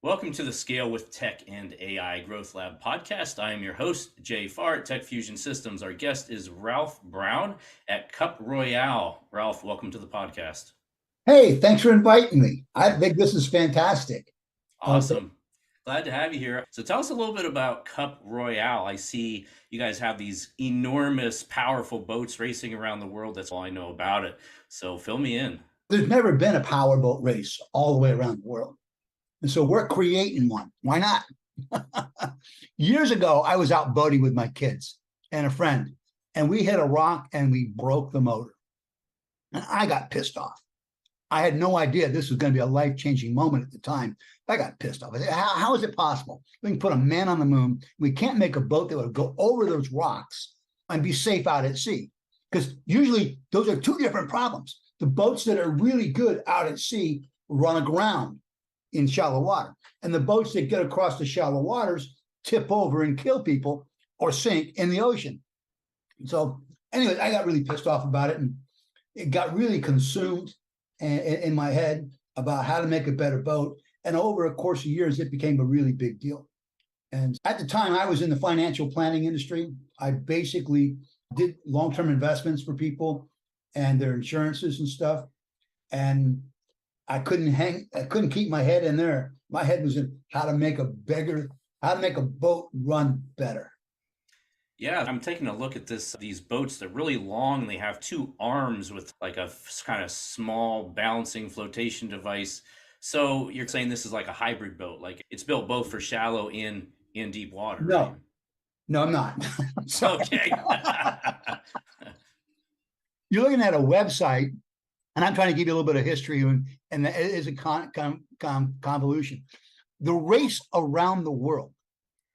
Welcome to the Scale with Tech and AI Growth Lab podcast. I am your host, Jay Farr at Tech Fusion Systems. Our guest is Ralph Brown at CupRoyale. Ralph, welcome to the podcast. Hey, thanks for inviting me. I think this is fantastic. Okay. Awesome. Glad to have you here. So tell us a little bit about CupRoyale. I see you guys have these enormous, powerful boats racing around the world. That's all I know about it. So fill me in. There's never been a powerboat race all the way around the world. And so we're creating one. Why not? Years ago, I was out boating with my kids and a friend, and we hit a rock and we broke the motor. And I got pissed off. I had no idea this was going to be a life-changing moment at the time. I got pissed off. I said, how is it possible? We can put a man on the moon. We can't make a boat that would go over those rocks and be safe out at sea. Because usually those are two different problems. The boats that are really good out at sea run aground in shallow water. And the boats that get across the shallow waters tip over and kill people or sink in the ocean. So anyways, I got really pissed off about it, and it got really consumed in my head about how to make a better boat. And over a course of years, it became a really big deal. And at the time, I was in the financial planning industry. I basically did long-term investments for people and their insurances and stuff. And I couldn't keep my head in there. My head was in how to make a boat run better. Yeah, I'm taking a look at these boats. They're really long. They have two arms with like a kind of small balancing flotation device. So you're saying this is like a hybrid boat, like it's built both for shallow and in deep water, No, right? no, I'm not. Okay. You're looking at a website, and I'm trying to give you a little bit of history, and it is a convolution. The race around the world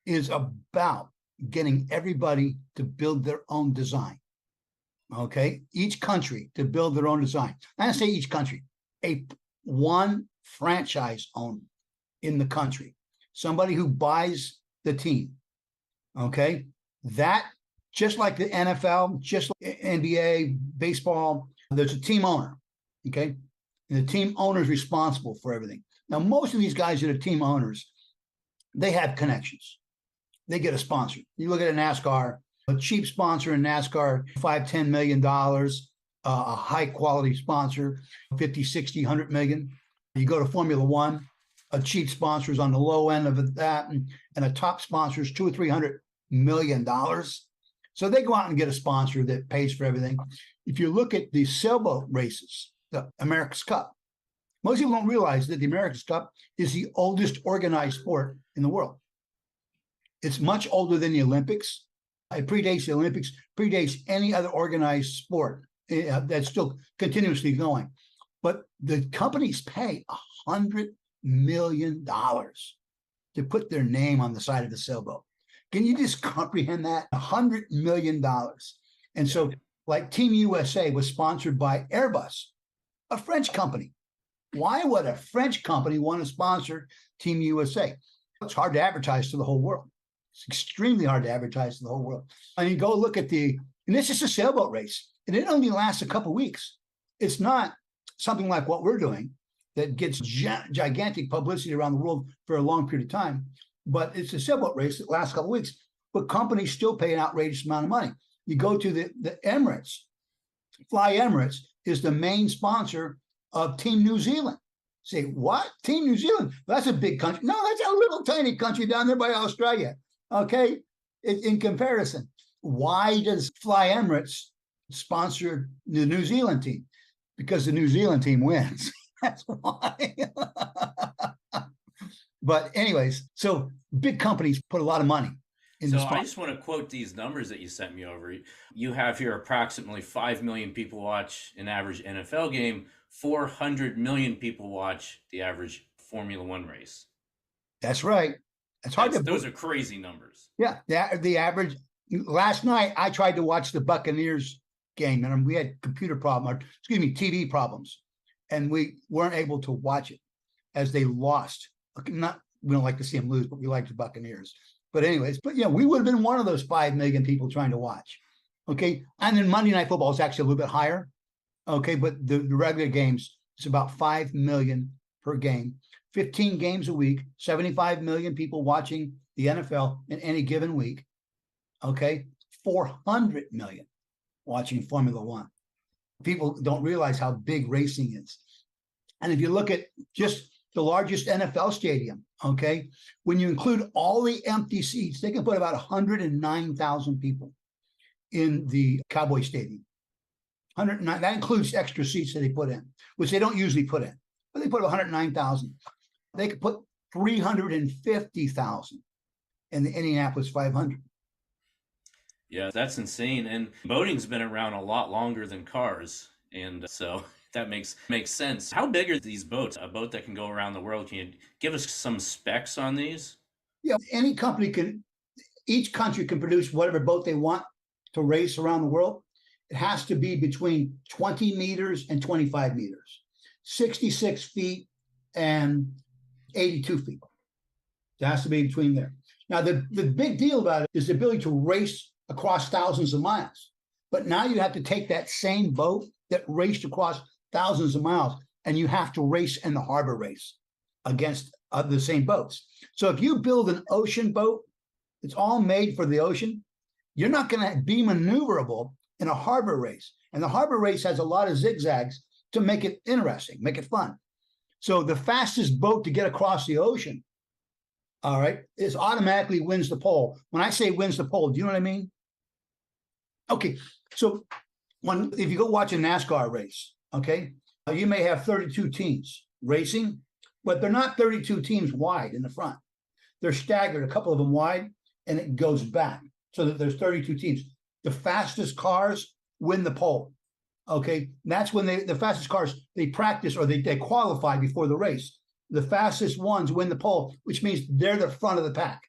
is about getting everybody to build their own design. Okay, each country to build their own design. I say each country, one franchise owner in the country, somebody who buys the team. Okay, that just like the NFL, just like NBA, baseball, there's a team owner. Okay, and the team owner is responsible for everything. Now, most of these guys that are team owners, they have connections. They get a sponsor. You look at a NASCAR, a cheap sponsor in NASCAR, $5-10 million, a high quality sponsor, 50, 60, 100 million. You go to Formula One, a cheap sponsor is on the low end of that, and a top sponsor is $200 or $300 million. So they go out and get a sponsor that pays for everything. If you look at the sailboat races, the America's Cup, most people don't realize that the America's Cup is the oldest organized sport in the world. It's much older than the Olympics. It predates the Olympics, predates any other organized sport that's still continuously going. But the companies pay $100 million to put their name on the side of the sailboat. Can you just comprehend that? $100 million. And so, like Team USA was sponsored by Airbus, a French company. Why would a French company want to sponsor Team USA? It's hard to advertise to the whole world. It's extremely hard to advertise to the whole world. And you go look at and this is a sailboat race, and it only lasts a couple of weeks. It's not something like what we're doing that gets gigantic publicity around the world for a long period of time. But it's a sailboat race that lasts a couple of weeks. But companies still pay an outrageous amount of money. You go to the Emirates. Fly Emirates is the main sponsor of Team New Zealand. Say, what? Team New Zealand? That's a big country. No, that's a little tiny country down there by Australia. Okay, in comparison, why does Fly Emirates sponsor the New Zealand team? Because the New Zealand team wins. That's why. But anyways, so big companies put a lot of money in the So sport. I just want to quote these numbers that you sent me over. You have here approximately 5 million people watch an average NFL game, 400 million people watch the average Formula One race. That's right. It's hard to. Those are crazy numbers. Yeah, the average. Last night I tried to watch the Buccaneers game, and we had TV problems, and we weren't able to watch it as they lost. We don't like to see them lose, but we like the Buccaneers. But anyways, we would have been one of those 5 million people trying to watch. Okay, and then Monday Night Football is actually a little bit higher. Okay, but the regular games, it's about 5 million per game. 15 games a week, 75 million people watching the NFL in any given week. Okay. 400 million watching Formula One. People don't realize how big racing is. And if you look at just the largest NFL stadium, okay, when you include all the empty seats, they can put about 109,000 people in the Cowboy Stadium. 109, that includes extra seats that they put in, which they don't usually put in, but they put 109,000. They could put 350,000 in the Indianapolis 500. Yeah, that's insane. And boating's been around a lot longer than cars. And so that makes sense. How big are these boats? A boat that can go around the world. Can you give us some specs on these? Yeah, any company can, each country can produce whatever boat they want to race around the world. It has to be between 20 meters and 25 meters, 66 feet and 82 feet. It has to be between there. Now, the big deal about it is the ability to race across thousands of miles. But now you have to take that same boat that raced across thousands of miles, and you have to race in the harbor race against the same boats. So if you build an ocean boat, it's all made for the ocean, you're not going to be maneuverable in a harbor race. And the harbor race has a lot of zigzags to make it interesting, make it fun. So the fastest boat to get across the ocean, all right, is automatically wins the pole. When I say wins the pole, do you know what I mean? Okay, so if you go watch a NASCAR race, okay, you may have 32 teams racing, but they're not 32 teams wide in the front. They're staggered, a couple of them wide, and it goes back so that there's 32 teams. The fastest cars win the pole. Okay, and that's when the fastest cars, they practice or they qualify before the race. The fastest ones win the pole, which means they're the front of the pack.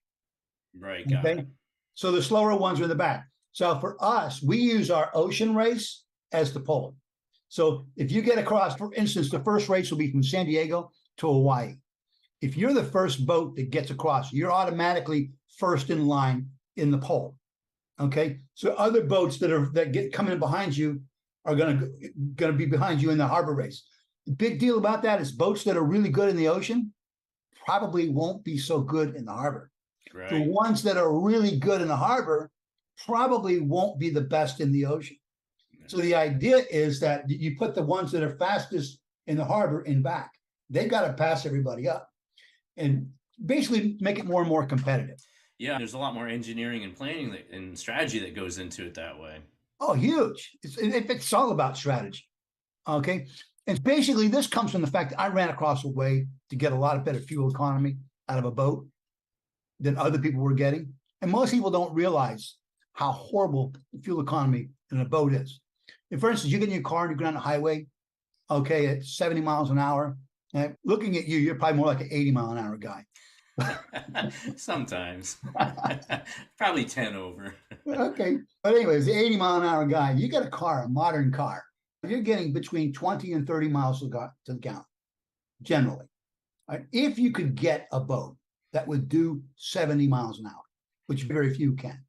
Right, got it. So the slower ones are in the back. So for us, we use our ocean race as the pole. So if you get across, for instance, the first race will be from San Diego to Hawaii. If you're the first boat that gets across, you're automatically first in line in the pole. Okay, so other boats that get coming behind you are going to be behind you in the harbor race. The big deal about that is boats that are really good in the ocean probably won't be so good in the harbor. Right. The ones that are really good in the harbor probably won't be the best in the ocean. So the idea is that you put the ones that are fastest in the harbor in back. They've got to pass everybody up and basically make it more and more competitive. Yeah, there's a lot more engineering and planning and strategy that goes into it that way. Oh, huge. It's all about strategy. Okay. And basically, this comes from the fact that I ran across a way to get a lot of better fuel economy out of a boat than other people were getting. And most people don't realize how horrible the fuel economy in a boat is. If, for instance, you get in your car and you go down the highway, okay, at 70 miles an hour, and looking at you, you're probably more like an 80-mile-an-hour guy. Sometimes. Probably 10 over. Okay. But anyways, the 80-mile-an-hour guy, you get a car, a modern car, you're getting between 20 and 30 miles to the gallon, generally. Right? If you could get a boat that would do 70 miles an hour, which very few can,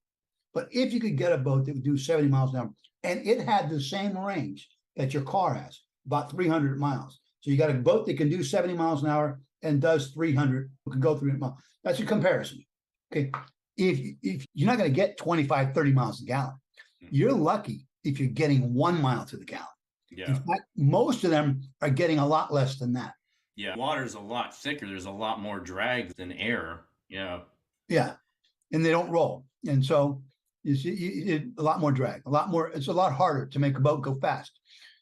but if you could get a boat that would do 70 miles an hour, and it had the same range that your car has, about 300 miles. So you got a boat that can do 70 miles an hour and does 300, can go 300 miles. That's a comparison. Okay. If you're not going to get 25, 30 miles a gallon, you're lucky if you're getting 1 mile to the gallon. Yeah. In fact, most of them are getting a lot less than that. Yeah. Water's a lot thicker. There's a lot more drag than air. Yeah. Yeah. And they don't roll. And so it's a lot more drag, it's a lot harder to make a boat go fast.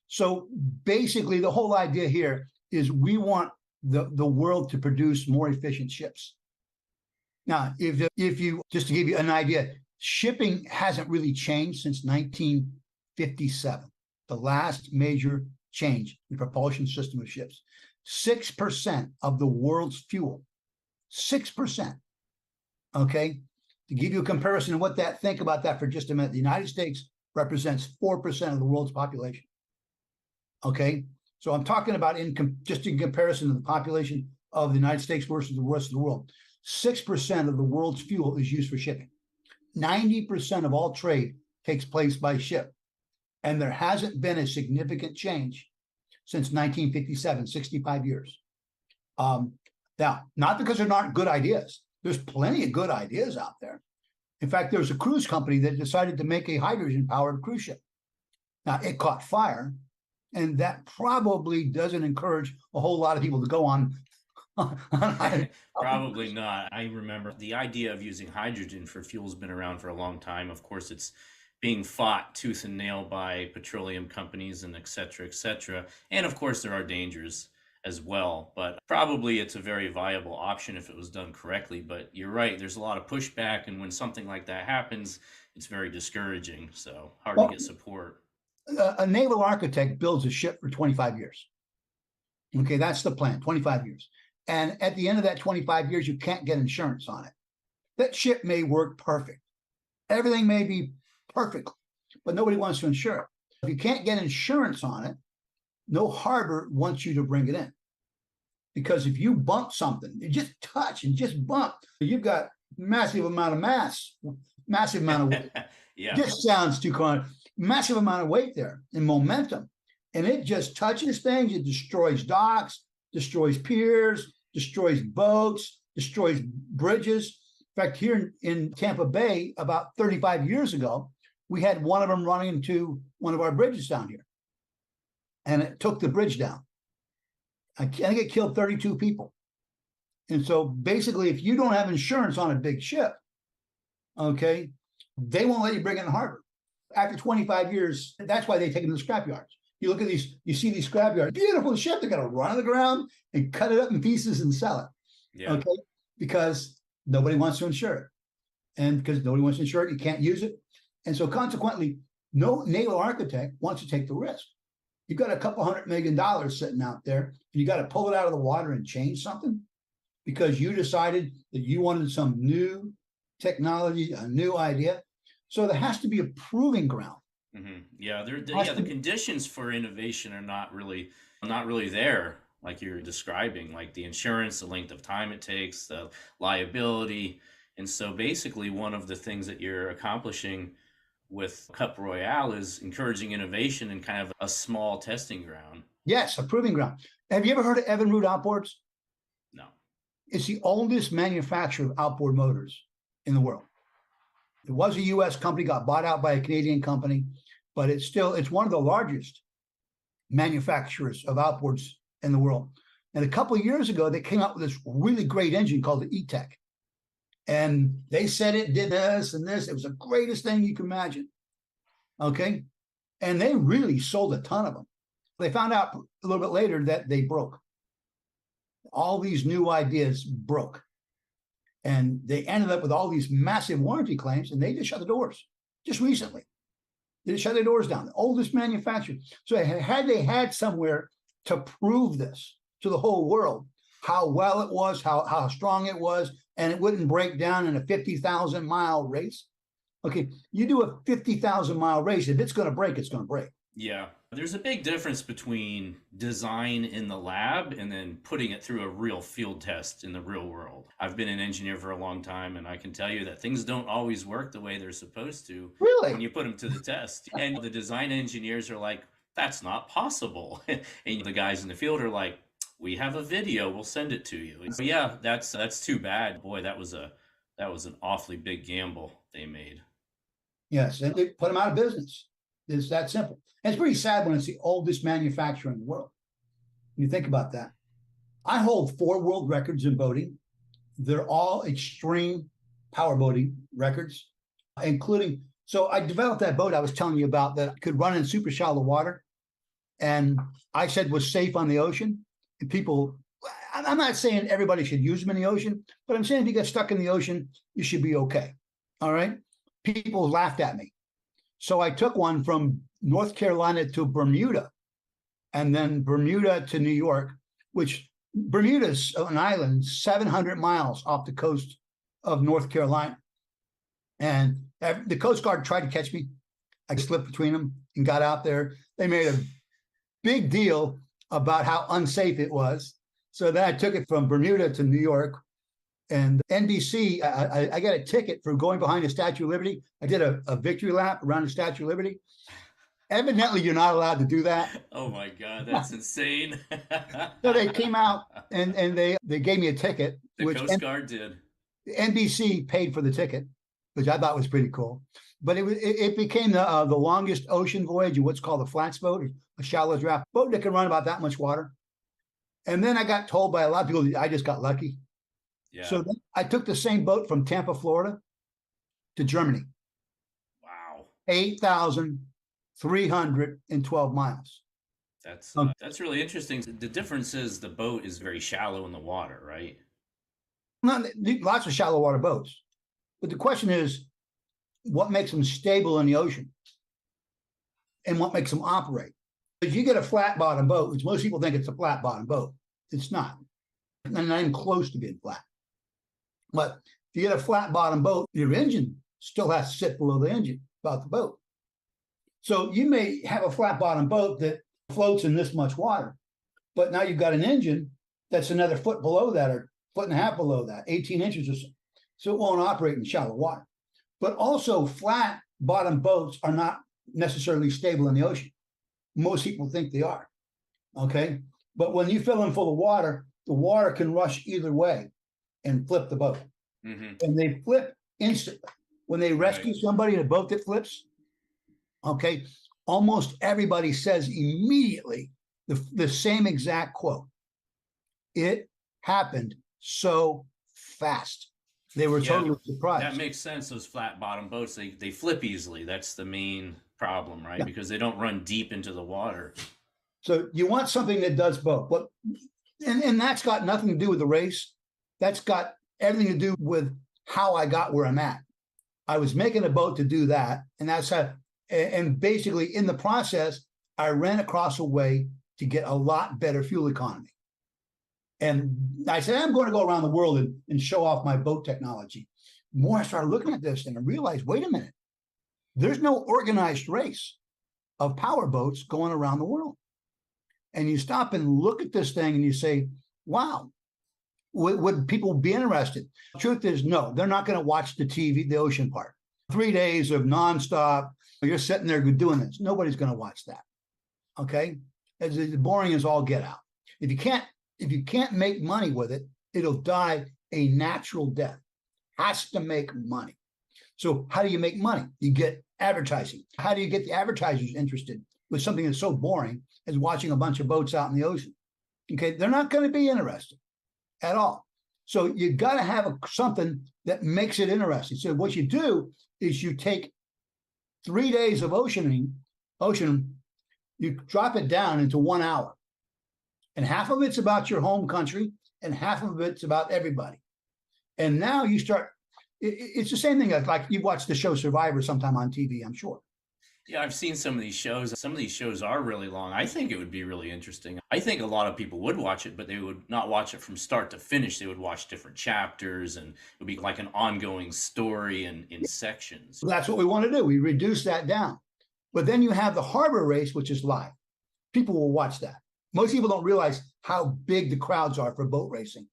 So basically the whole idea here is we want the world to produce more efficient ships. Now, if you, just to give you an idea, shipping hasn't really changed since 1957, the last major change in the propulsion system of ships. 6% of the world's fuel, 6%, okay? To give you a comparison of what that, think about that for just a minute. The United States represents 4% of the world's population. Okay, so I'm talking about just in comparison to the population of the United States versus the rest of the world. 6% of the world's fuel is used for shipping. 90% of all trade takes place by ship. And there hasn't been a significant change since 1957, 65 years. Now, not because there aren't good ideas. There's plenty of good ideas out there. In fact, there's a cruise company that decided to make a hydrogen-powered cruise ship. Now, it caught fire, and that probably doesn't encourage a whole lot of people to go on. Probably not. I remember the idea of using hydrogen for fuel has been around for a long time. Of course, it's being fought tooth and nail by petroleum companies and et cetera, et cetera. And of course, there are dangers as well, but probably it's a very viable option if it was done correctly. But you're right, there's a lot of pushback, and when something like that happens, it's very discouraging. So hard to Well, get support. a naval architect builds a ship for 25 years. Okay, that's the plan, 25 years. And at the end of that 25 years, you can't get insurance on it. That ship may work perfect. Everything may be perfect, but nobody wants to insure it. If you can't get insurance on it, no harbor wants you to bring it in. Because if you bump something, you just touch and just bump, you've got massive amount of mass, massive amount of weight. Yeah. This sounds too common. Massive amount of weight there and momentum. And it just touches things. It destroys docks, destroys piers, destroys boats, destroys bridges. In fact, here in Tampa Bay, about 35 years ago, we had one of them running into one of our bridges down here. And it took the bridge down. I think it killed 32 people. And so basically, if you don't have insurance on a big ship, okay, they won't let you bring it in the harbor. After 25 years, that's why they take them to the scrapyards. You look at these, you see these scrapyards, beautiful ship, they're going to run on the ground and cut it up in pieces and sell it. Yeah. Okay, because nobody wants to insure it. And because nobody wants to insure it, you can't use it. And so consequently, no naval architect wants to take the risk. You've got a couple $100 million sitting out there, and you got to pull it out of the water and change something because you decided that you wanted some new technology, a new idea. So there has to be a proving ground. Mm-hmm. Yeah, the conditions for innovation are not really there, like you're describing, like the insurance, the length of time it takes, the liability. And so basically one of the things that you're accomplishing with CupRoyale is encouraging innovation in kind of a small testing ground. Yes, a proving ground. Have you ever heard of Evinrude Outboards? No. It's the oldest manufacturer of outboard motors in the world. It was a U.S. company, got bought out by a Canadian company, but it's one of the largest manufacturers of outboards in the world. And a couple of years ago, they came out with this really great engine called the E-Tech. And they said it did this and this. It was the greatest thing you can imagine. Okay. And they really sold a ton of them. They found out a little bit later that they broke. All these new ideas broke. And they ended up with all these massive warranty claims, and they just shut the doors just recently. They just shut their doors down, the oldest manufacturer. So had they had somewhere to prove this to the whole world, how well it was, how strong it was, and it wouldn't break down in a 50,000-mile race. Okay, you do a 50,000-mile race, if it's going to break, it's going to break. Yeah. There's a big difference between design in the lab and then putting it through a real field test in the real world. I've been an engineer for a long time, and I can tell you that things don't always work the way they're supposed to Really? when you put them to the test. And the design engineers are like, that's not possible. And the guys in the field are like, we have a video, we'll send it to you. So yeah, that's too bad. Boy, that was an awfully big gamble they made. Yes, and they put them out of business. It's that simple. And it's pretty sad when it's the oldest manufacturer in the world. When you think about that. I hold 4 world records in boating. They're all extreme powerboating records, including, so I developed that boat I was telling you about that could run in super shallow water. And I said was safe on the ocean. And people, I'm not saying everybody should use them in the ocean, but I'm saying if you get stuck in the ocean, you should be okay. All right. People laughed at me. So I took one from North Carolina to Bermuda, and then Bermuda to New York, which Bermuda's an island 700 miles off the coast of North Carolina. And the Coast Guard tried to catch me. I slipped between them and got out there. They made a big deal about how unsafe it was. So then I took it from Bermuda to New York. And NBC, I got a ticket for going behind the Statue of Liberty. I did a victory lap around the Statue of Liberty. Evidently, you're not allowed to do that. Oh my God, that's insane. So they came out and they gave me a ticket, The which Coast Guard did. NBC paid for the ticket, which I thought was pretty cool. But it became the longest ocean voyage of what's called a flats boat, a shallow draft boat that can run about that much water. And then I got told by a lot of people I just got lucky. Yeah. So then I took the same boat from Tampa, Florida to Germany, Wow. 8,312 miles. That's really interesting. The difference is the boat is very shallow in the water, right? Not, lots of shallow water boats. But the question is, what makes them stable in the ocean? And what makes them operate? If you get a flat bottom boat, which most people think it's a flat bottom boat, it's not. And not even close to being flat. But if you get a flat bottom boat, your engine still has to sit below the engine about the boat. So you may have a flat bottom boat that floats in this much water, but now you've got an engine that's another foot below that or foot and a half below that, 18 inches or so. So it won't operate in shallow water. But also flat bottom boats are not necessarily stable in the ocean. Most people think they are. Okay. But when you fill them full of water, the water can rush either way and flip the boat. Mm-hmm. And they flip instantly. When they rescue somebody in a boat that flips, okay, almost everybody says immediately the same exact quote. It happened so fast. They were totally surprised. That makes sense. Those flat bottom boats, they flip easily. That's the main problem, right? Yeah. Because they don't run deep into the water. So you want something that does both. But and that's got nothing to do with the race. That's got everything to do with how I got where I'm at. I was making a boat to do that. And that's how, and basically in the process, I ran across a way to get a lot better fuel economy. And I said, I'm going to go around the world and show off my boat technology. The more I started looking at this and I realized, wait a minute, there's no organized race of power boats going around the world. And you stop and look at this thing and you say, wow, would people be interested? The truth is, no, they're not going to watch the TV, the ocean part. 3 days of nonstop, you're sitting there doing this. Nobody's going to watch that. Okay? As boring as all get out. If you can't make money with it, it'll die a natural death. Has to make money. So how do you make money? You get advertising. How do you get the advertisers interested with something that's so boring as watching a bunch of boats out in the ocean? Okay, they're not going to be interested at all. So you got to have something that makes it interesting. So what you do is you take 3 days of ocean, you drop it down into 1 hour. And half of it's about your home country and half of it's about everybody. And now you start, it's the same thing like you watch the show Survivor sometime on TV, I'm sure. Yeah, I've seen some of these shows. Some of these shows are really long. I think it would be really interesting. I think a lot of people would watch it, but they would not watch it from start to finish. They would watch different chapters and it would be like an ongoing story in sections. So that's what we want to do. We reduce that down. But then you have the harbor race, which is live. People will watch that. Most people don't realize how big the crowds are for boat racing.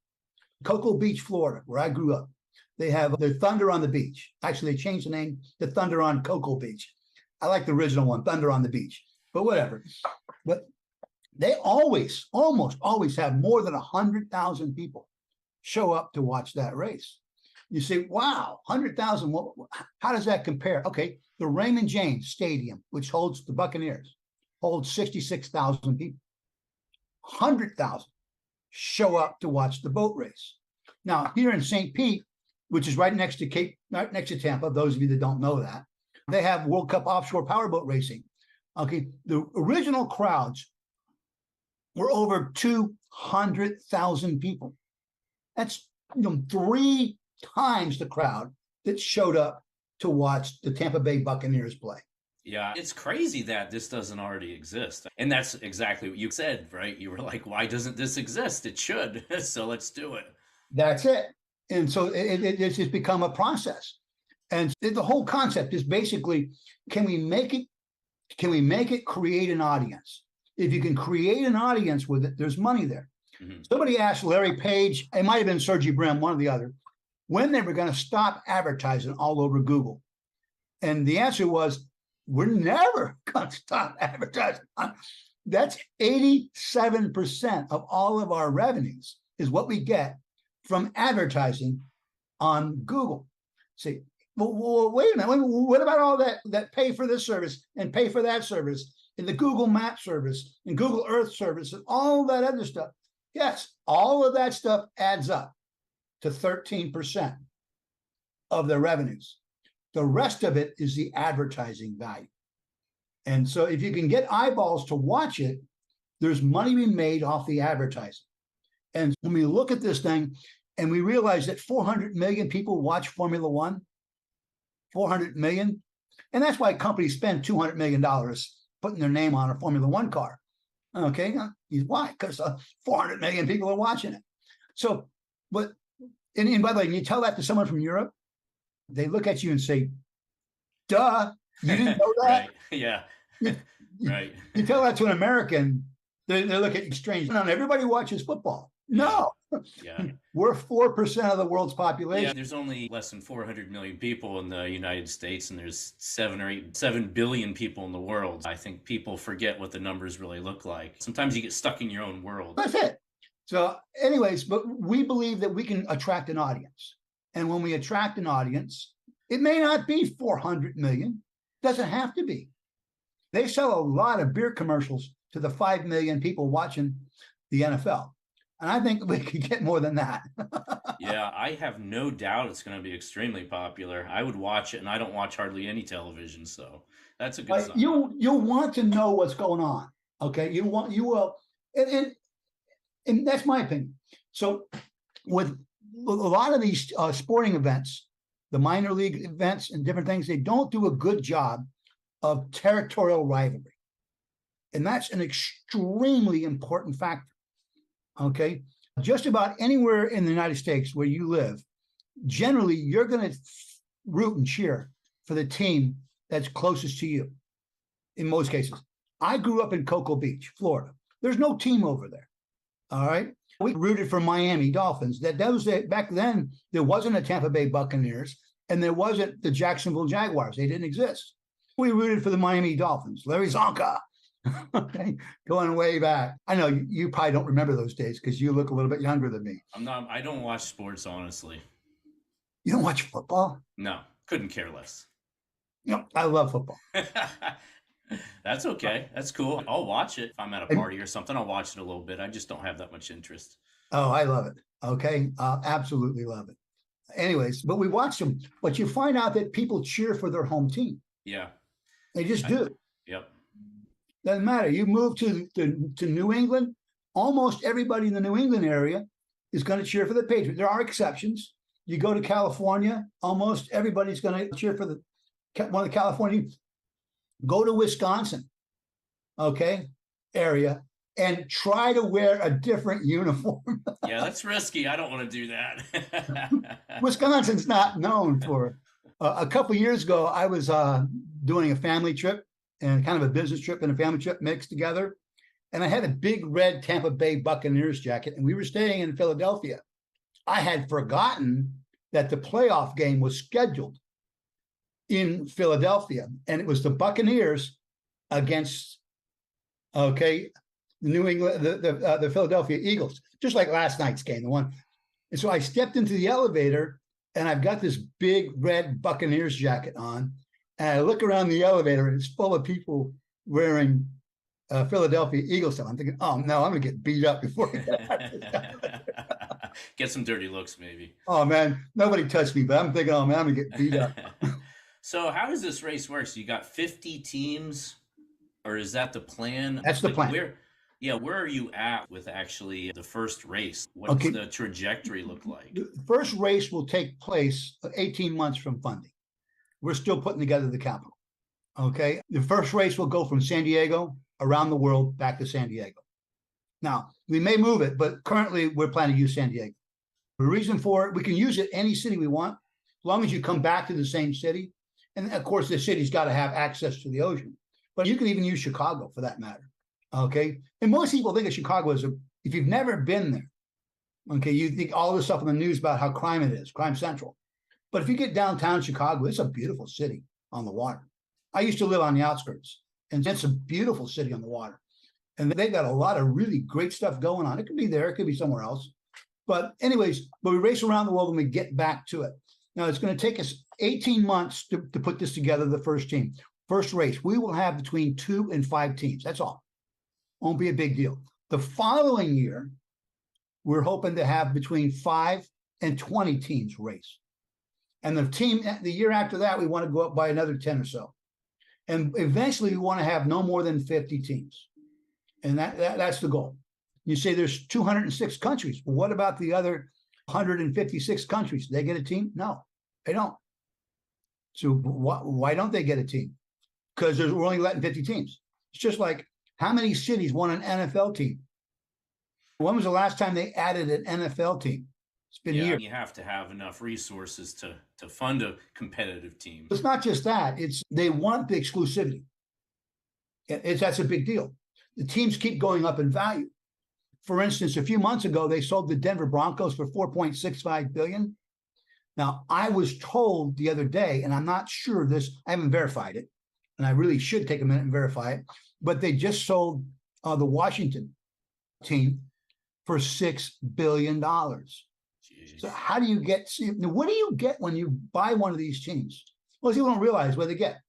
Cocoa Beach, Florida, where I grew up, they have the Thunder on the Beach. Actually, they changed the name to Thunder on Cocoa Beach. I like the original one, Thunder on the Beach, but whatever. But they almost always have more than 100,000 people show up to watch that race. You say, wow, 100,000, how does that compare? Okay, the Raymond James Stadium, which holds the Buccaneers, holds 66,000 people. 100,000 show up to watch the boat race. Now, here in St. Pete, which is right next to Tampa, those of you that don't know that, they have World Cup offshore powerboat racing. Okay, the original crowds were over 200,000 people. That's 3 times the crowd that showed up to watch the Tampa Bay Buccaneers play. Yeah, it's crazy that this doesn't already exist. And that's exactly what you said, right? You were like, why doesn't this exist? It should. So let's do it. That's it. And so it's just become a process. And the whole concept is basically, can we make it create an audience? If you can create an audience with it, there's money there. Mm-hmm. Somebody asked Larry Page, it might have been Sergey Brin, one or the other, when they were going to stop advertising all over Google. And the answer was, we're never going to stop advertising. That's 87% of all of our revenues is what we get from advertising on Google. See, well, wait a minute. What about all that pay for this service and pay for that service and the Google Map service and Google Earth service and all that other stuff? Yes, all of that stuff adds up to 13% of their revenues. The rest of it is the advertising value. And so if you can get eyeballs to watch it, there's money being made off the advertising. And when we look at this thing and we realize that 400 million people watch Formula One, 400 million, and that's why companies spend $200 million putting their name on a Formula One car. Okay, why? Because 400 million people are watching it. So, but, and by the way, when you tell that to someone from Europe, they look at you and say, duh, you didn't know that? Right. Yeah. Right. You tell that to an American, they look at you strange. Not everybody watches football. No. Yeah. We're 4% of the world's population. Yeah, there's only less than 400 million people in the United States, and there's 7 billion people in the world. I think people forget what the numbers really look like. Sometimes you get stuck in your own world. That's it. So anyways, but we believe that we can attract an audience. And when we attract an audience, it may not be 400 million. It doesn't have to be. They sell a lot of beer commercials to the 5 million people watching the NFL. And I think we could get more than that. Yeah, I have no doubt it's going to be extremely popular. I would watch it, and I don't watch hardly any television, so that's a good sign. You'll want to know what's going on. Okay, you will, and that's my opinion. So with a lot of these sporting events, the minor league events and different things, they don't do a good job of territorial rivalry. And that's an extremely important factor. Okay. Just about anywhere in the United States where you live, generally you're going to root and cheer for the team that's closest to you. In most cases, I grew up in Cocoa Beach, Florida. There's no team over there. All right. We rooted for Miami Dolphins. That was back then. There wasn't a Tampa Bay Buccaneers and there wasn't the Jacksonville Jaguars. They didn't exist. We rooted for the Miami Dolphins. Larry Zonka. Okay, going way back. I know you probably don't remember those days because you look a little bit younger than me. I don't watch sports, honestly. You don't watch football? No, couldn't care less. I love football. That's okay. That's cool. I'll watch it. If I'm at a party or something, I'll watch it a little bit. I just don't have that much interest. Oh, I love it. Okay, absolutely love it. Anyways, but we watch them. But you find out that people cheer for their home team. Yeah. They just do. Yep. Doesn't matter. You move to New England, almost everybody in the New England area is going to cheer for the Patriots. There are exceptions. You go to California, almost everybody's going to cheer for one of the California. Go to Wisconsin, okay, area, and try to wear a different uniform. Yeah, that's risky. I don't want to do that. Wisconsin's not known for. A couple of years ago, I was doing a family trip and kind of a business trip and a family trip mixed together. And I had a big red Tampa Bay Buccaneers jacket, and we were staying in Philadelphia. I had forgotten that the playoff game was scheduled in Philadelphia, and it was the Buccaneers against, the New England, the Philadelphia Eagles, just like last night's game, the one. And so I stepped into the elevator, and I've got this big red Buccaneers jacket on. And I look around the elevator and it's full of people wearing Philadelphia Eagles stuff. I'm thinking, oh no, I'm going to get beat up before I get some dirty looks, maybe. Oh man, nobody touched me, but I'm thinking, oh man, I'm going to get beat up. So how does this race work? So you got 50 teams, or is that the plan? That's the plan. Where are you at with actually the first race? What's the trajectory look like? The first race will take place 18 months from funding. We're still putting together the capital. Okay. The first race will go from San Diego around the world back to San Diego. Now, we may move it, but currently we're planning to use San Diego. The reason for it, we can use it any city we want, as long as you come back to the same city. And of course, the city's got to have access to the ocean. But you can even use Chicago for that matter. Okay. And most people think of Chicago as if you've never been there, okay, you think all this stuff in the news about how crime it is, crime central. But if you get downtown Chicago, it's a beautiful city on the water. I used to live on the outskirts, and it's a beautiful city on the water. And they got a lot of really great stuff going on. It could be there, it could be somewhere else. But anyways, but we race around the world and we get back to it. Now it's going to take us 18 months to put this together, the first team. First race, we will have between 2 and 5 teams. That's all. Won't be a big deal. The following year, we're hoping to have between 5 and 20 teams race. And the year after that, we want to go up by another 10 or so. And eventually we want to have no more than 50 teams. And that's the goal. You say there's 206 countries. Well, what about the other 156 countries? They get a team? No, they don't. So why don't they get a team? Because we're only letting 50 teams. It's just like, how many cities want an NFL team? When was the last time they added an NFL team? It's been years. You have to have enough resources to fund a competitive team. It's not just that. It's they want the exclusivity. That's a big deal. The teams keep going up in value. For instance, a few months ago, they sold the Denver Broncos for $4.65 billion. Now, I was told the other day, and I'm not sure of this, I haven't verified it, and I really should take a minute and verify it, but they just sold the Washington team for $6 billion. Jeez. So how do you what do you get when you buy one of these teams? Well, you don't realize what they get.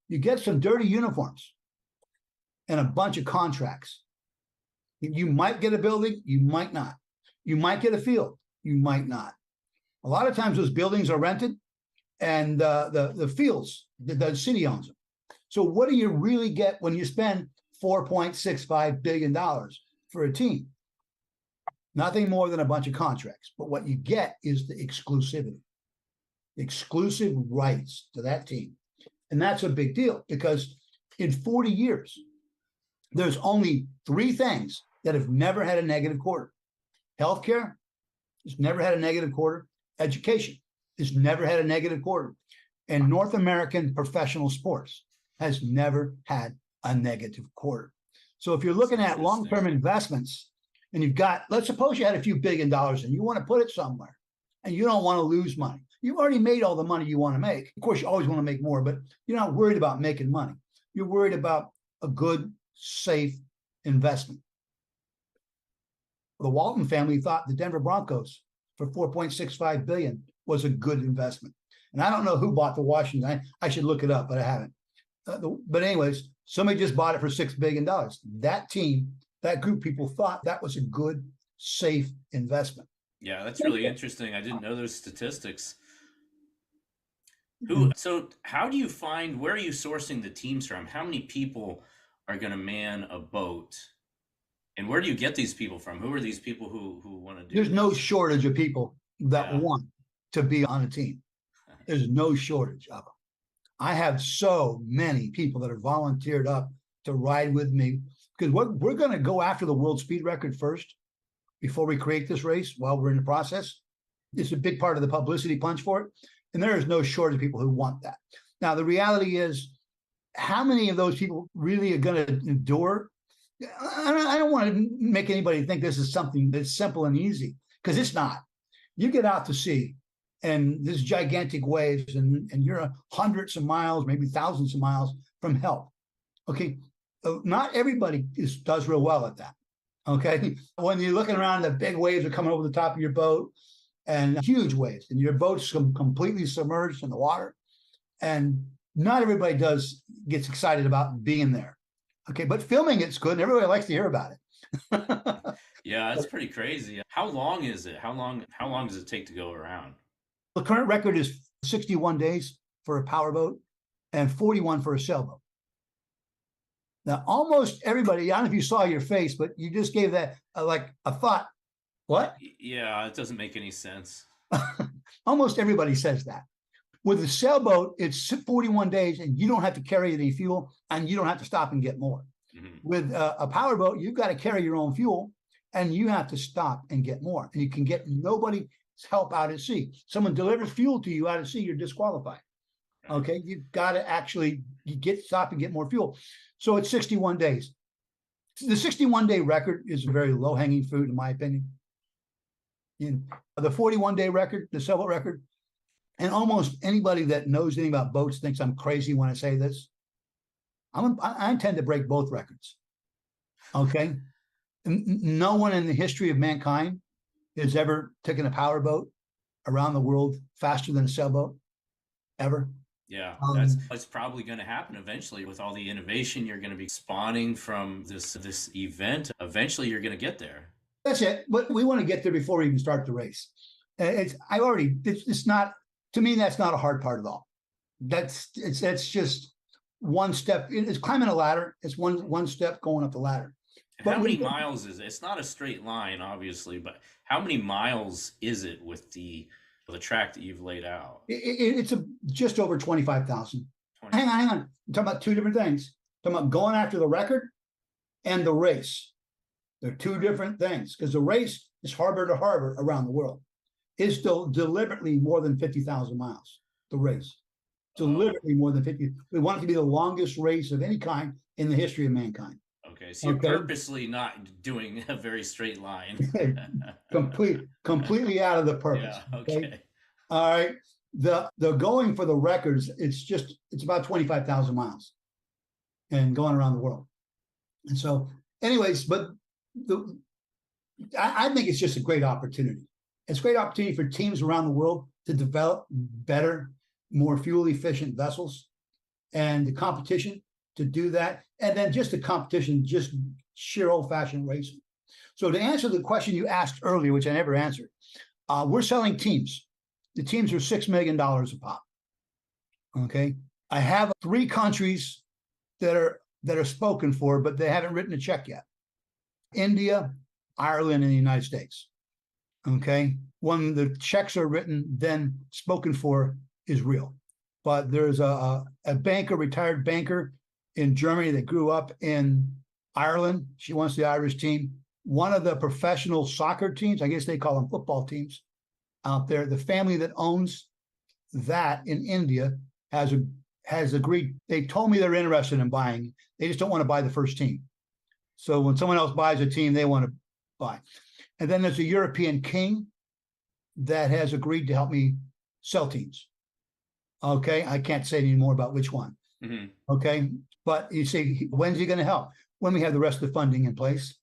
You get some dirty uniforms and a bunch of contracts. You might get a building, you might not. You might get a field, you might not. A lot of times those buildings are rented, and the fields, the city owns them. So what do you really get when you spend $4.65 billion for a team? Nothing more than a bunch of contracts. But what you get is the exclusivity, exclusive rights to that team. And that's a big deal, because in 40 years, there's only 3 things that have never had a negative quarter. Healthcare has never had a negative quarter. Education has never had a negative quarter. And North American professional sports has never had a negative quarter. So if you're looking at long-term investments, and you've got, let's suppose you had a few $1 billion and you want to put it somewhere, and you don't want to lose money. You've already made all the money you want to make. Of course, you always want to make more, but you're not worried about making money. You're worried about a good, safe investment. The Walton family thought the Denver Broncos for $4.65 billion was a good investment. And I don't know who bought the Washington. I should look it up, but I haven't. But anyways, somebody just bought it for $6 billion. That team, that group of people thought that was a good, safe investment. Yeah, that's really interesting. I didn't know those statistics. So how do you find, where are you sourcing the teams from? How many people are going to man a boat? And where do you get these people from? Who are these people who want to do There's this? no shortage of people that want to be on a team. There's no shortage of them. I have so many people that are volunteered up to ride with me, because we're going to go after the world speed record first before we create this race while we're in the process. It's a big part of the publicity punch for it. And there is no shortage of people who want that. Now, the reality is, how many of those people really are going to endure? I don't want to make anybody think this is something that's simple and easy, because it's not. You get out to sea, and there's gigantic waves, and you're hundreds of miles, maybe thousands of miles from help. Okay, not everybody does real well at that. Okay, when you're looking around, the big waves are coming over the top of your boat, and huge waves, and your boat's completely submerged in the water, and not everybody gets excited about being there. Okay, but filming it's good, and everybody likes to hear about it. Yeah, that's pretty crazy. How long is it? How long does it take to go around? The current record is 61 days for a powerboat and 41 for a sailboat. Now, almost everybody, I don't know if you saw your face, but you just gave that like a thought. What? Yeah, it doesn't make any sense. Almost everybody says that. With a sailboat, it's 41 days, and you don't have to carry any fuel, and you don't have to stop and get more. Mm-hmm. With a powerboat, you've got to carry your own fuel, and you have to stop and get more. And you can get nobody's help out at sea. Someone delivers fuel to you out at sea, you're disqualified. Okay, you've got to actually stop and get more fuel. So it's 61 days. The 61-day record is a very low-hanging fruit, in my opinion. In the 41-day record, the sailboat record, and almost anybody that knows anything about boats thinks I'm crazy when I say this, I intend to break both records. Okay. No one in the history of mankind has ever taken a powerboat around the world faster than a sailboat, ever. Yeah, Um, that's probably going to happen eventually with all the innovation you're going to be spawning from this event. Eventually, you're going to get there. that's it. But we want to get there before we even start the race. It's not, to me, that's not a hard part at all. That's just one step. It's climbing a ladder. It's one step going up the ladder. But How many miles is it? It's not a straight line, obviously, but how many miles is it with the track that you've laid out? it's just over 25,000. 20. Hang on. I'm talking about two different things. I'm talking about going after the record and the race. They're two different things because the race is harbor to harbor around the world. It's still deliberately more than 50,000 miles. The race, deliberately more than 50. We want it to be the longest race of any kind in the history of mankind. Okay, so you're purposely not doing a very straight line. Completely out of the purpose. Yeah, okay. All right. The going for the records, it's about 25,000 miles and going around the world. And so, anyways, but I think it's just a great opportunity. It's a great opportunity for teams around the world to develop better, more fuel efficient vessels, and the competition to do that. And then just the competition, just sheer old fashioned racing. So to answer the question you asked earlier, which I never answered, we're selling teams. The teams are $6 million a pop. Okay. I have 3 countries that are spoken for, but they haven't written a check yet. India, Ireland, and the United States. Okay. When the checks are written, then spoken for is real. But there's a banker, retired banker in Germany that grew up in Ireland. She wants the Irish team. One of the professional soccer teams, I guess they call them football teams out there, the family that owns that in India has agreed. They told me they're interested in buying. They just don't want to buy the first team. So when someone else buys a team, they want to buy. And then there's a European king that has agreed to help me sell teams. Okay. I can't say any more about which one. Mm-hmm. Okay. But you say, when's he going to help? When we have the rest of the funding in place.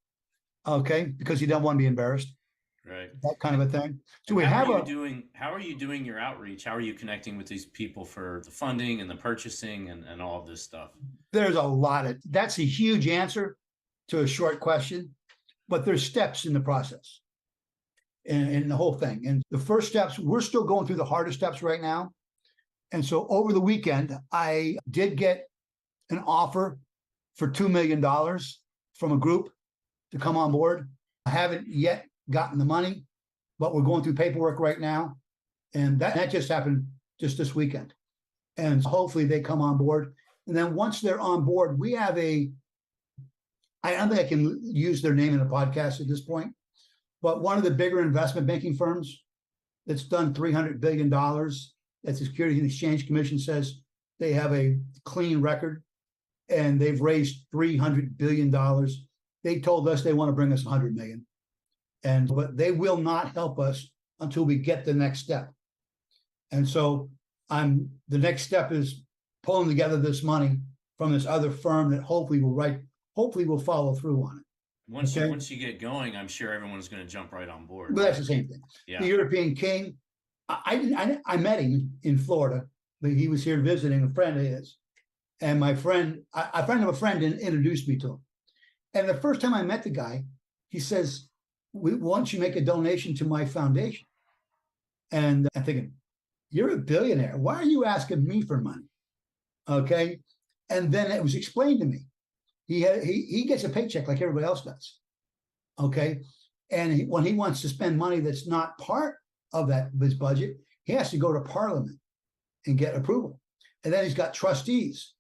Okay. Because you don't want to be embarrassed. Right. That kind of a thing. So we how have are you doing your outreach? How are you connecting with these people for the funding and the purchasing and all of this stuff? There's a lot of, that's a huge answer to a short question, but there's steps in the process and the whole thing. And the first steps, we're still going through the hardest steps right now. And so over the weekend, I did get an offer for $2 million from a group to come on board. I haven't yet gotten the money, but we're going through paperwork right now. And that just happened just this weekend. And hopefully they come on board. And then once they're on board, we have I don't think I can use their name in a podcast at this point, but one of the bigger investment banking firms that's done $300 billion, that's the Securities and Exchange Commission says they have a clean record and they've raised $300 billion. They told us they want to bring us 100 million. But they will not help us until we get the next step. And so the next step is pulling together this money from this other firm that hopefully will follow through on it. Once you get going, I'm sure everyone's going to jump right on board. But that's the same thing. Yeah. The European king, I met him in Florida, but he was here visiting a friend of his. And my friend, a friend of a friend introduced me to him. And the first time I met the guy, he says, why don't you make a donation to my foundation? And I'm thinking, you're a billionaire. Why are you asking me for money? Okay. And then it was explained to me. He gets a paycheck like everybody else does. Okay. And when he wants to spend money that's not part of his budget, he has to go to Parliament and get approval. And then he's got trustees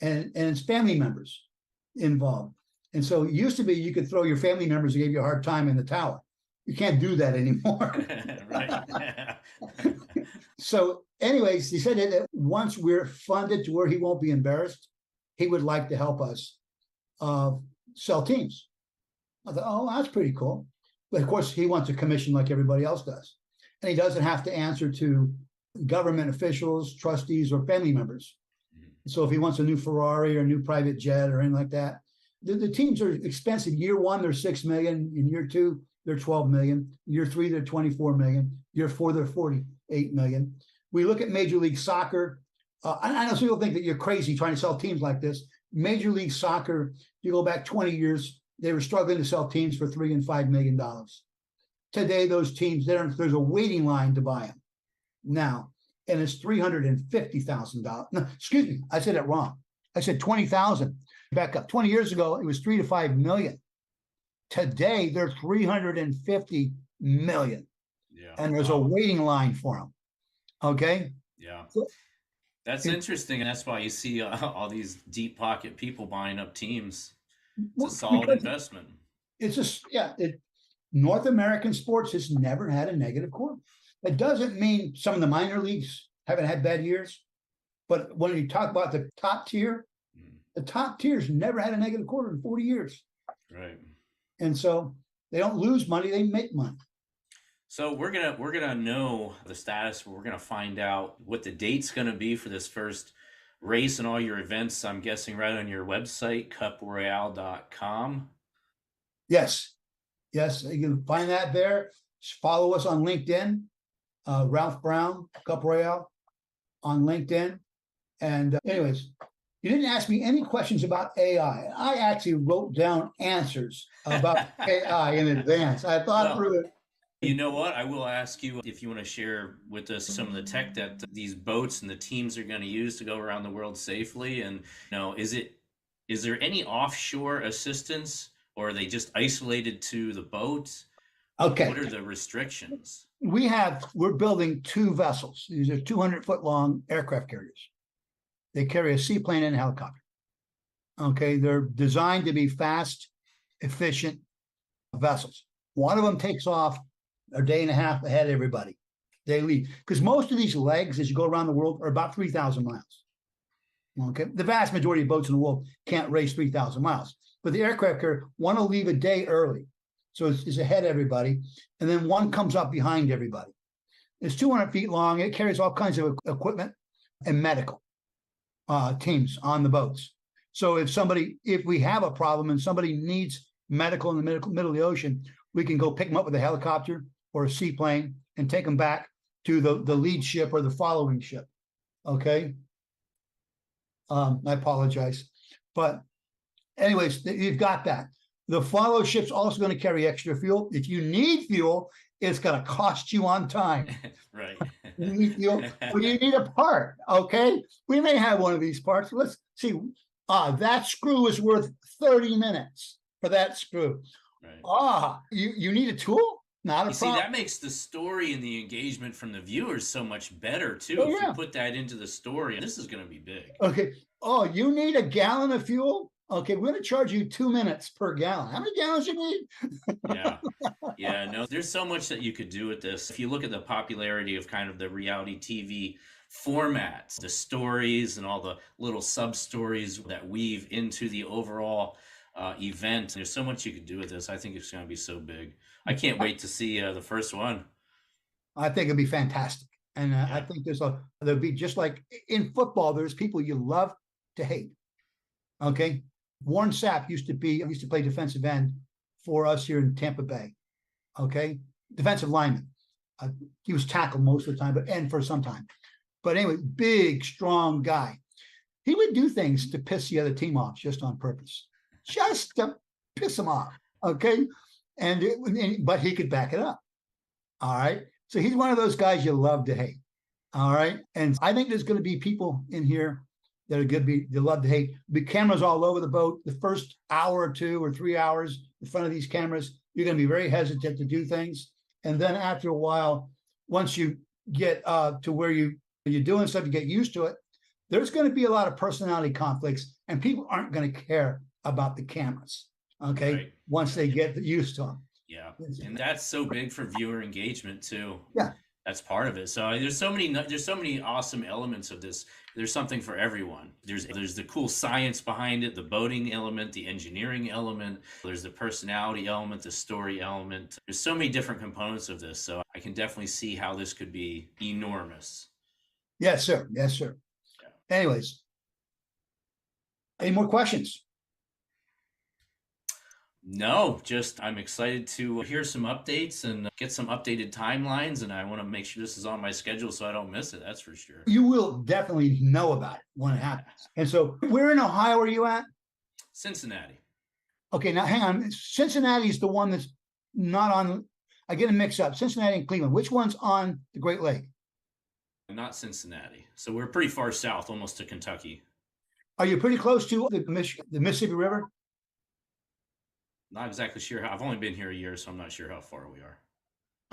and his family members involved. And so it used to be you could throw your family members who gave you a hard time in the tower. You can't do that anymore. Right. So anyways, he said that once we're funded to where he won't be embarrassed, he would like to help us sell teams. I thought, oh, that's pretty cool. But of course, he wants a commission like everybody else does. And he doesn't have to answer to government officials, trustees, or family members. So if he wants a new Ferrari or a new private jet or anything like that, the teams are expensive. Year one, they're 6 million. In year two, they're 12 million. Year three, they're 24 million. Year four, they're 48 million. We look at Major League Soccer. I know some people think that you're crazy trying to sell teams like this. Major League Soccer, you go back 20 years, they were struggling to sell teams for $3 and $5 million. Today, those teams, there's a waiting line to buy them now, and it's $350,000. No, excuse me, I said it wrong. I said 20,000. Back up. 20 years ago, it was 3 to 5 million. Today, they're 350 million. Yeah. And there's a waiting line for them. Okay. Yeah. That's interesting. And that's why you see all these deep pocket people buying up teams. It's a solid investment. It's just, yeah, North American sports has never had a negative quarter. It doesn't mean some of the minor leagues haven't had bad years. But when you talk about the top tier, the top tiers never had a negative quarter in 40 years. Right. And so they don't lose money, they make money. So we're gonna know the status. We're gonna find out what the date's gonna be for this first race and all your events. I'm guessing right on your website, CupRoyale.com. Yes. Yes, you can find that there. Follow us on LinkedIn, Ralph Brown, CupRoyale on LinkedIn. And anyways, you didn't ask me any questions about AI. I actually wrote down answers about AI in advance. I thought through it. You know what? I will ask you if you want to share with us some of the tech that these boats and the teams are going to use to go around the world safely. And is there any offshore assistance, or are they just isolated to the boats? Okay. What are the restrictions? We're building 2 vessels. These are 200-foot long aircraft carriers. They carry a seaplane and a helicopter. Okay, they're designed to be fast, efficient vessels. One of them takes off a day and a half ahead of everybody. They leave. Because most of these legs, as you go around the world, are about 3,000 miles. Okay, the vast majority of boats in the world can't race 3,000 miles. But the aircraft carrier want to leave a day early. So it's ahead of everybody. And then one comes up behind everybody. It's 200 feet long. It carries all kinds of equipment and medical teams on the boats. So if we have a problem and somebody needs medical in the middle of the ocean, we can go pick them up with a helicopter or a seaplane and take them back to the lead ship or the following ship. Okay. I apologize. But anyways, you've got that. The follow ship's also going to carry extra fuel. If you need fuel, it's going to cost you on time. Right. You need fuel. Well, you need a part. Okay. We may have one of these parts. Let's see. That screw is worth 30 minutes for that screw. Right. You need a tool? Not a problem. See, that makes the story and the engagement from the viewers so much better too. If you put that into the story, this is going to be big. Okay. Oh, you need a gallon of fuel? Okay, we're going to charge you 2 minutes per gallon. How many gallons you need? Yeah, no, there's so much that you could do with this. If you look at the popularity of kind of the reality TV formats, the stories and all the little sub-stories that weave into the overall event, there's so much you could do with this. I think it's going to be so big. I can't wait to see the first one. I think it'd be fantastic. And I think there'll be, just like in football, there's people you love to hate. Okay. Warren Sapp used to play defensive end for us here in Tampa Bay. Okay. Defensive lineman. He was tackled most of the time, but end for some time. But anyway, big, strong guy. He would do things to piss the other team off just on purpose, just to piss them off. Okay. But he could back it up. All right. So he's one of those guys you love to hate. All right. And I think there's going to be people in here that are going to be, they love to hate. Be cameras all over the boat. The first hour or 2 or 3 hours in front of these cameras, you're going to be very hesitant to do things. And then after a while, once you get to where you're doing stuff, you get used to it. There's going to be a lot of personality conflicts, and people aren't going to care about the cameras. Okay, right. Once they get used to them. Yeah, and that's so big for viewer engagement too. Yeah, that's part of it. So there's so many awesome elements of this. There's something for everyone. There's the cool science behind it, the boating element, the engineering element. There's the personality element, the story element. There's so many different components of this. So I can definitely see how this could be enormous. Yes, sir. Yes, sir. Yeah. Anyways, Any more questions? No, just I'm excited to hear some updates and get some updated timelines, and I want to make sure this is on my schedule so I don't miss it. That's for sure. You will definitely know about it when it happens. And so, where in Ohio are you at? Cincinnati. Okay, now hang on. Cincinnati is the one that's not on. I get them mixed up. Cincinnati and Cleveland. Which one's on the Great Lake? Not Cincinnati. So we're pretty far south, almost to Kentucky. Are you pretty close to the Mississippi River? Not exactly sure how. I've only been here a year, so I'm not sure how far we are.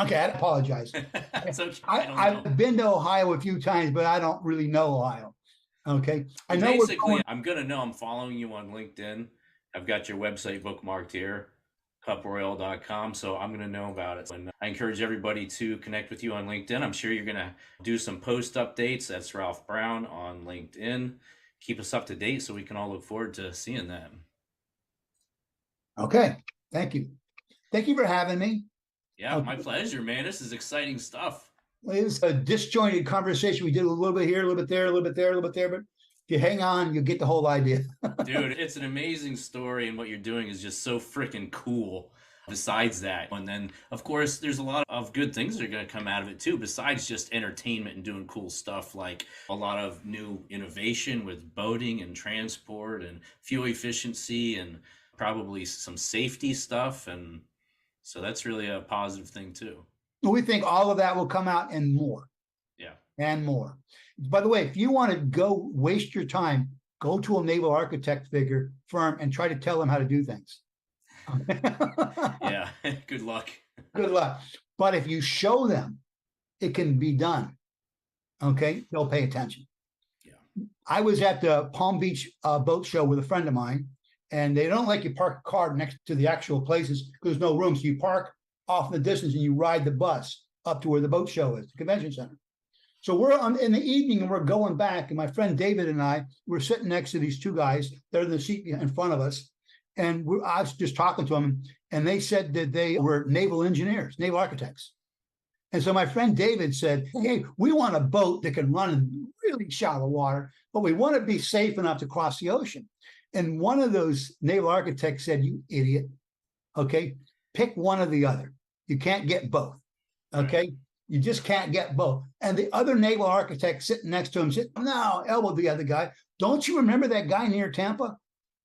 Okay, I apologize. It's okay. I've been to Ohio a few times, but I don't really know Ohio. Okay, I know. Basically, I'm gonna know. I'm following you on LinkedIn. I've got your website bookmarked here, CupRoyale.com. So I'm gonna know about it. And I encourage everybody to connect with you on LinkedIn. I'm sure you're gonna do some post updates. That's Ralph Brown on LinkedIn. Keep us up to date so we can all look forward to seeing that. Okay, thank you. Thank you for having me. Yeah, my pleasure, man. This is exciting stuff. It was a disjointed conversation. We did a little bit here, a little bit there, a little bit there, a little bit there, but if you hang on, you get the whole idea. Dude, it's an amazing story, and what you're doing is just so freaking cool. Besides that, and then of course there's a lot of good things that are going to come out of it too, besides just entertainment and doing cool stuff, like a lot of new innovation with boating and transport and fuel efficiency and probably some safety stuff. And so that's really a positive thing too. We think all of that will come out and more. Yeah. And more. By the way, if you want to go waste your time, go to a naval architect firm and try to tell them how to do things. Yeah, good luck. Good luck. But if you show them it can be done, okay, they'll pay attention. Yeah. I was at the Palm Beach boat show with a friend of mine, and they don't let you park a car next to the actual places because there's no room. So you park off in the distance and you ride the bus up to where the boat show is, the convention center. So we're in the evening and we're going back, and my friend David and I were sitting next to these two guys. They're in the seat in front of us. And I was just talking to them, and they said that they were naval engineers, naval architects. And so my friend David said, hey, we want a boat that can run in really shallow water, but we want to be safe enough to cross the ocean. And one of those naval architects said, you idiot, okay, pick one or the other. You can't get both, okay? You just can't get both. And the other naval architect sitting next to him said, no, elbowed the other guy. Don't you remember that guy near Tampa?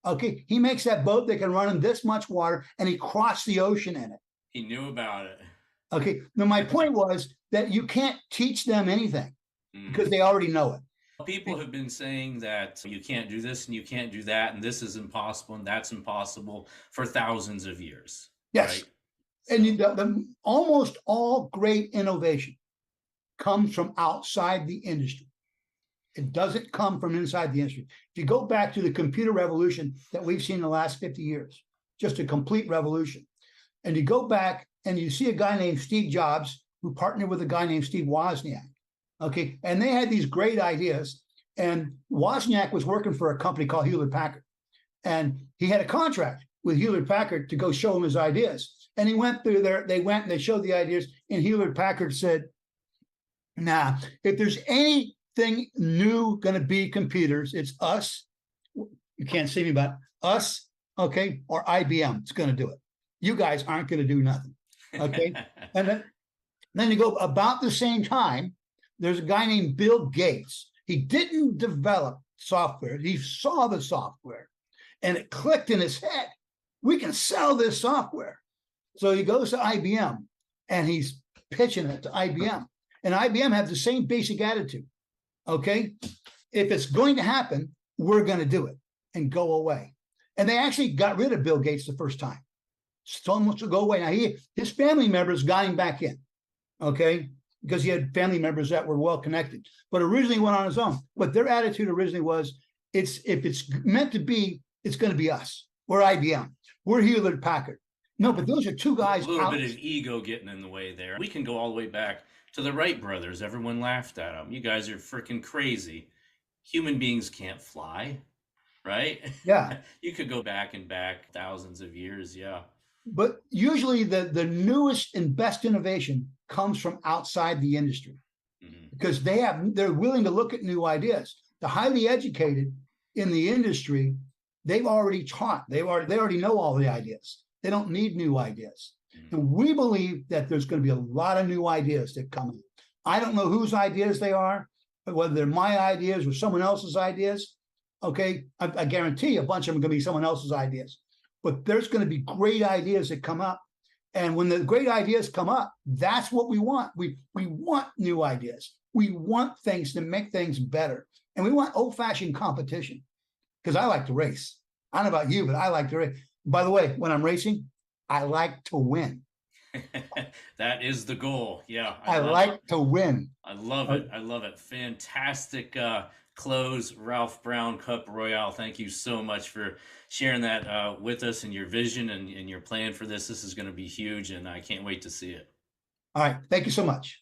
Okay, he makes that boat that can run in this much water, and he crossed the ocean in it. He knew about it. Okay, now my point was that you can't teach them anything because they already know it. People have been saying that you can't do this and you can't do that, and this is impossible and that's impossible for thousands of years. Yes, right? And almost all great innovation comes from outside the industry. It doesn't come from inside the industry. If you go back to the computer revolution that we've seen in the last 50 years, just a complete revolution, and you go back and you see a guy named Steve Jobs who partnered with a guy named Steve Wozniak, okay, and they had these great ideas, and Wozniak was working for a company called Hewlett-Packard, and he had a contract with Hewlett-Packard to go show him his ideas, and he went through there, they went and they showed the ideas, and Hewlett-Packard said, nah, if there's anything new going to be computers, it's us. You can't see me, but us, okay, or IBM is going to do it. You guys aren't going to do nothing, okay? And then you go about the same time, there's a guy named Bill Gates. He didn't develop software. He saw the software, and it clicked in his head. We can sell this software. So he goes to IBM, and he's pitching it to IBM. And IBM has the same basic attitude. Okay, if it's going to happen, we're going to do it and go away. And they actually got rid of Bill Gates the first time. Told him to go away. Now his family members got him back in, okay, because he had family members that were well connected. But originally went on his own. But their attitude originally was, if it's meant to be, it's going to be us. We're IBM. We're Hewlett-Packard. No, but those are two guys. A little bit of ego getting in the way there. We can go all the way back to the Wright brothers. Everyone laughed at them. You guys are freaking crazy. Human beings can't fly, right? Yeah. You could go back and back thousands of years. Yeah. But usually the newest and best innovation comes from outside the industry because they're willing to look at new ideas. The highly educated in the industry they've already taught, they already know all the ideas. They don't need new ideas. Mm. And we believe that there's going to be a lot of new ideas that come in. I don't know whose ideas they are, whether they're my ideas or someone else's ideas. Okay, I guarantee a bunch of them are going to be someone else's ideas. But there's going to be great ideas that come up. And when the great ideas come up, that's what we want. We want new ideas. We want things to make things better. And we want old-fashioned competition, because I like to race. I don't know about you, but I like to race. By the way, when I'm racing, I like to win. That is the goal. Yeah, I I love it. like to win. I love it. I love it. Fantastic close, Ralph Brown CupRoyale. Thank you so much for sharing that with us, and your vision and your plan for this. This is going to be huge, and I can't wait to see it. All right. Thank you so much.